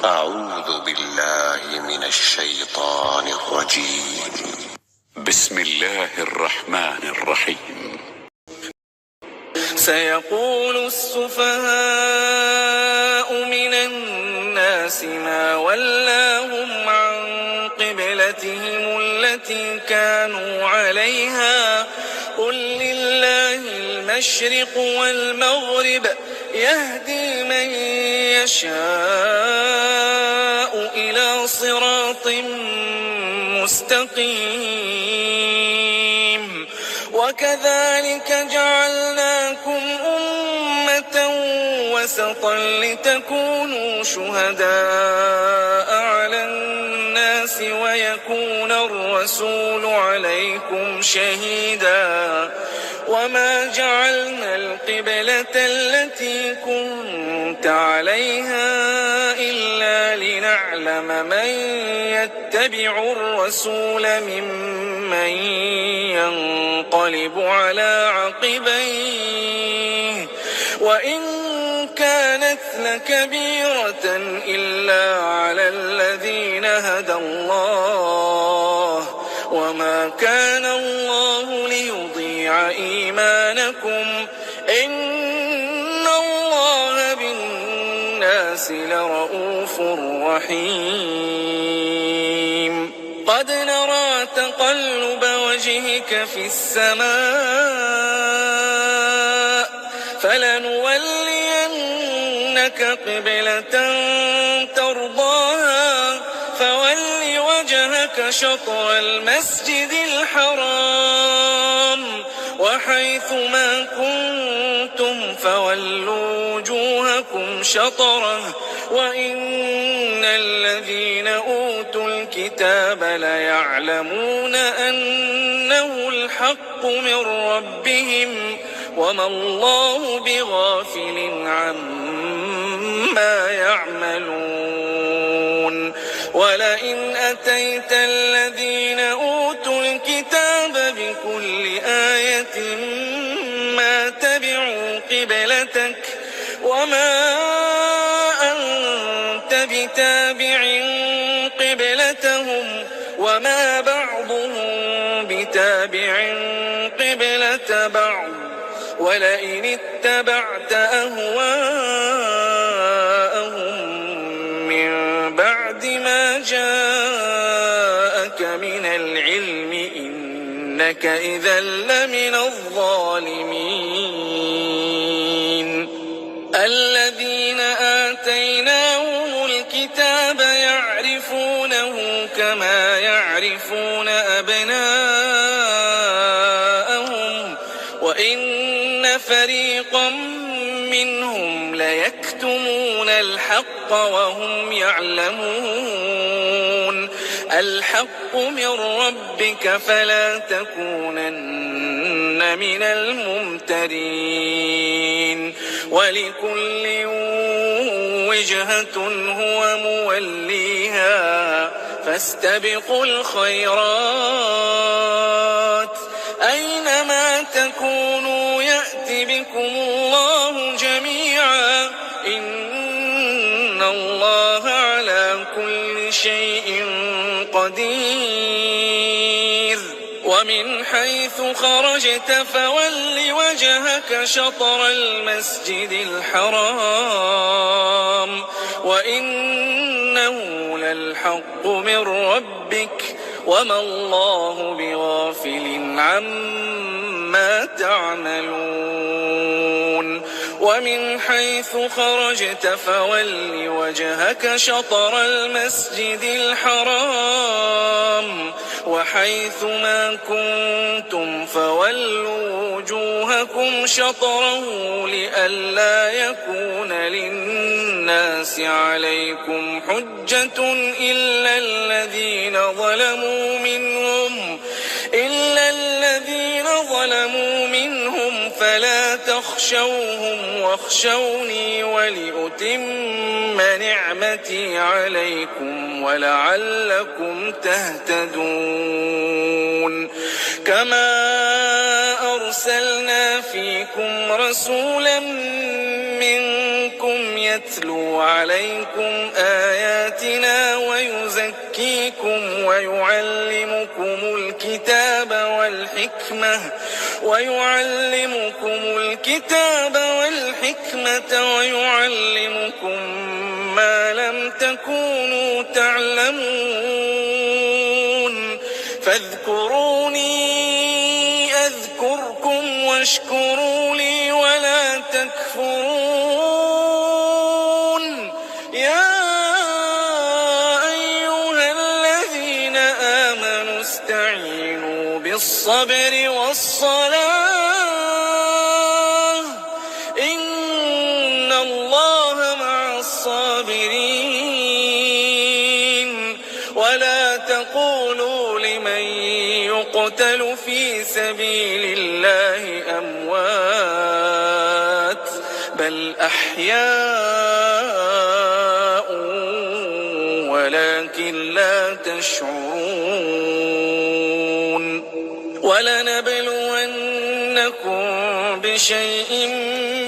أعوذ بالله من الشيطان الرجيم. بسم الله الرحمن الرحيم. سيقول السفهاء من الناس ما ولاهم عن قبلتهم التي كانوا عليها قل لله المشرق والمغرب يهدي من يشاء إلى صراط مستقيم. وكذلك جعلناكم أمة وسطا لتكونوا شهداء على الناس ويكون الرسول عليكم شهيدا. وما جعلنا القبلة التي كنت عليها إلا لنعلم من يتبع الرسول ممن ينقلب على عقبيه وإن كانت لكبيرة إلا على الذين هدى الله وما كان الله ليضيع إيمانكم إن الله بالناس لرؤوف رحيم. قد نرى تقلب وجهك في السماء فلنولينك قبلة ترضاها فول وجهك شطر المسجد الحرام وحيث ما كنتم فولوا وجوهكم شطره وإن الذين أوتوا الكتاب ليعلمون أنه الحق من ربهم وما الله بغافل عما يعملون. ولئن أتيت الذين أوتوا الكتاب بكل آية ما تبعوا قبلتك وما أنت بتابع قبلتهم وما بعضهم بتابع قبلة بعض ولئن اتبعت أهواءهم من بعد ما جاءك من العلم إنك إذا لمن الظالمين. الذين آتيناهم الكتاب يعرفونه كما يعرفون أبناءهم وإن فريقا منهم ليكتمون الحق وهم يعلمون. الحق من ربك فلا تكونن من الممترين. ولكل وجهة هو موليها فاستبقوا الخيرات أينما تكونوا يأتي بكم الله جميعا إن الله على كل شيء قدير. ومن حيث خرجت فول وجهك شطر المسجد الحرام وإنه للحق من ربك وما الله بغافل عما تعملون. ومن حيث خرجت فول وجهك شطر المسجد الحرام وحيث ما كنتم فولوا وجوهكم شطره لئلا يكون للناس عليكم حجة إلا الذين ظلموا منهم فلا تخشوهم واخشوني ولأتم نعمتي عليكم ولعلكم تهتدون. كما أرسلنا فيكم رسولا منكم يتلو عليكم آياتنا ويزكيكم ويعلمكم الكتاب والحكمة ويعلمكم ما لم تكونوا تعلمون فاذكروني أذكركم واشكروا لي ولا تكفرون يا أيها الذين آمنوا استعينوا بالصبر والصلاة إن الله مع الصابرين ولا تقولوا لمن يقتل في سبيل الله أموات بل أحياء ولكن لا تشعرون ولنبلونكم بشيء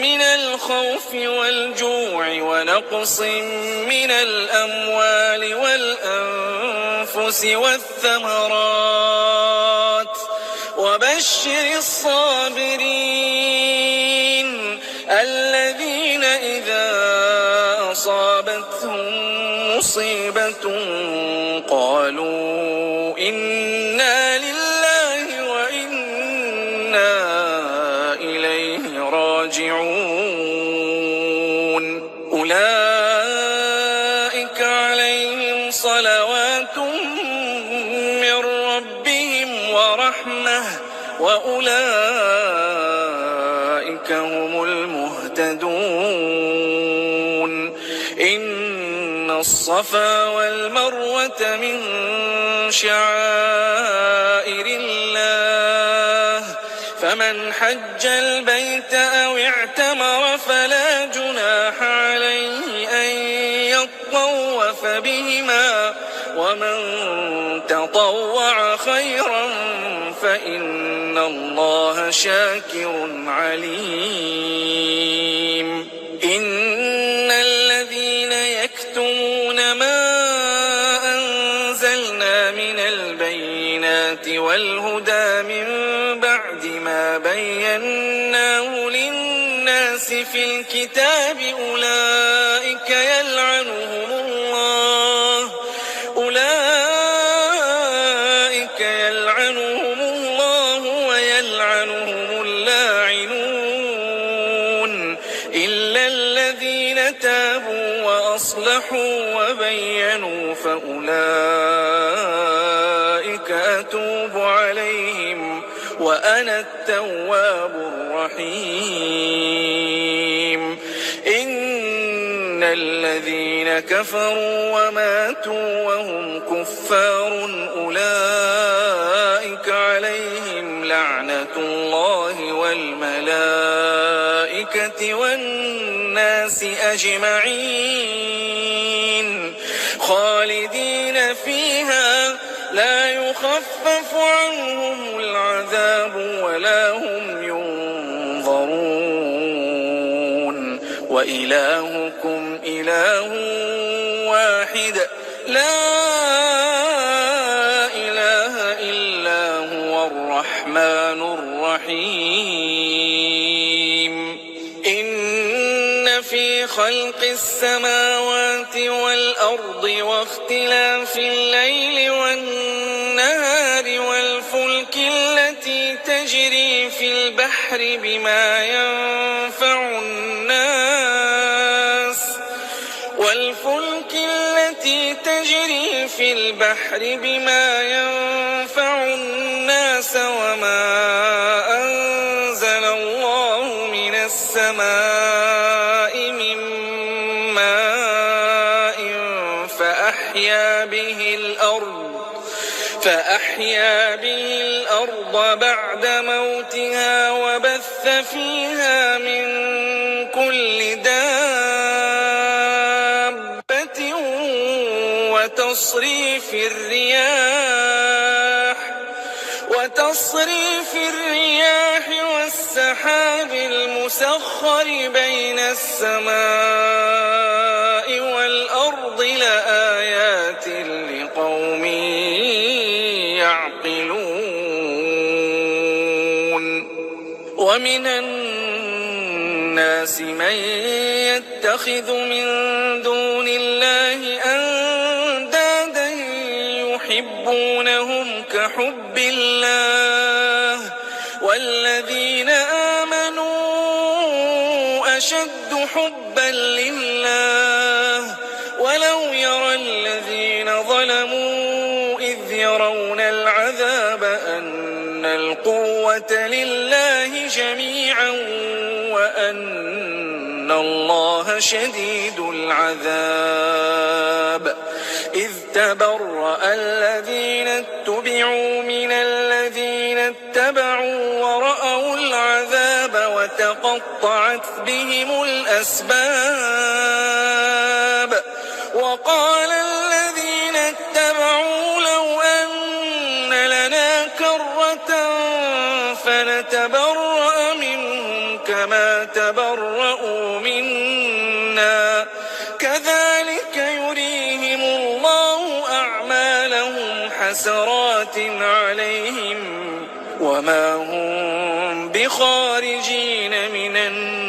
من الخوف والجوع ونقص من الأموال والأنفس والثمرات وبشر الصابرين الذين إذا أصابتهم مصيبة قالوا إنا لله وإنا إليه راجعون أولئك عليهم صلوات من ربهم ورحمة وأولئك هم المهتدون إن الصفا والمروة من شعائر الله فمن حج البيت أو اعتمر فلا جناح عليه أن يطوف بهما ومن تطوع خيرا فإن الله شاكر عليم إن الذين يكتمون ما أنزلنا من البينات والهدى من بعد ما بيناه للناس في الكتاب أولئك يلعنهم الله ويلعنهم اللاعنون إلا الذين تابوا وأصلحوا وبينوا فأولئك أتوب عليهم وأنا التواب الرحيم إن الذين كفروا وماتوا وهم كفار أولئك عليهم لعنة الله والملائكة والناس أجمعين خالدين فيها لا يخفف عنهم العذاب ولا هم ينظرون وإلهكم إله واحد لا إله إلا هو الرحمن الرحيم إن في خلق السماوات والأرض واختلاف الليل والنهار والفلك التي تجري في البحر بما ينفع الناس وما أنزل الله من السماء من ماء فأحيا به الأرض بعد موتها وبث فيها من كل دابة وتصريف الرياح والسحاب المسخر بين السماء والأرض لآيات لقوم يعقلون ومن الناس من يتخذ من دون الله أندادا يحبونهم كحب الله والذين آمنوا أشد حبا لله ولو يرى الذين ظلموا إذ يرون العذاب أن القوة لله جميعا وأن الله شديد العذاب إذ تبرأ الذين اتبعوا من الذين اتبعوا ورأوا العذاب وتقطعت بهم الأسباب وقال الذين اتبعوا لو أن لنا كرة فنتبرأ منهم كما تبرأوا منا كذلك يريهم الله أعمالهم حسرات عليهم وما هم بخارجين من النار